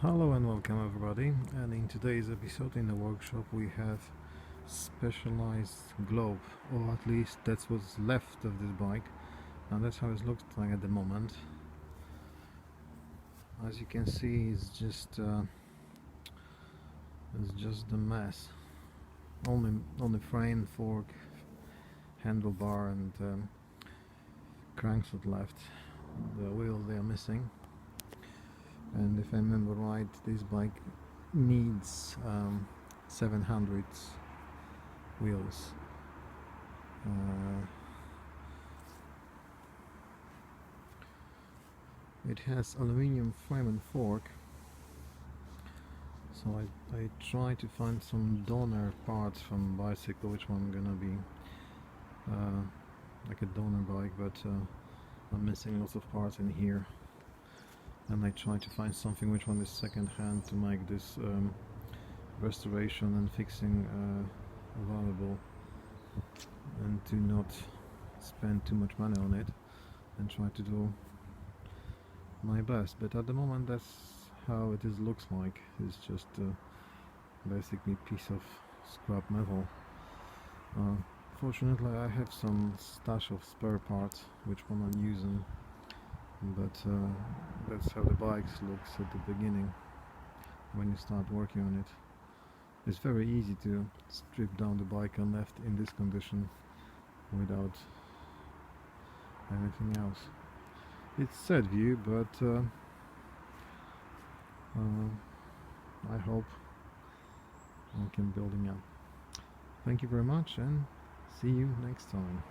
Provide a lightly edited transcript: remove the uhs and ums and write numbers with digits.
Hello and welcome everybody, and in today's episode in the workshop we have specialized globe, or at least that's what's left of this bike, and that's how it looks like at the moment. As you can see, it's just a mess. Only frame, fork, handlebar and crankshaft left. The wheels they are missing, and if I remember right, this bike needs 700 wheels. It has aluminium frame and fork, so I try to find some donor parts from bicycle, which one gonna be like a donor bike, but I'm missing lots of parts in here, and I try to find something which one is second hand to make this restoration and fixing available, and to not spend too much money on it, and try to do my best. But at the moment that's how it looks like. It's just basically a piece of scrap metal. Fortunately I have some stash of spare parts which one I'm using, but that's how the bikes looks at the beginning when you start working on it. It's very easy to strip down the bike and left in this condition without anything else. It's sad view, but I hope I can building up. Thank you very much, and see you next time.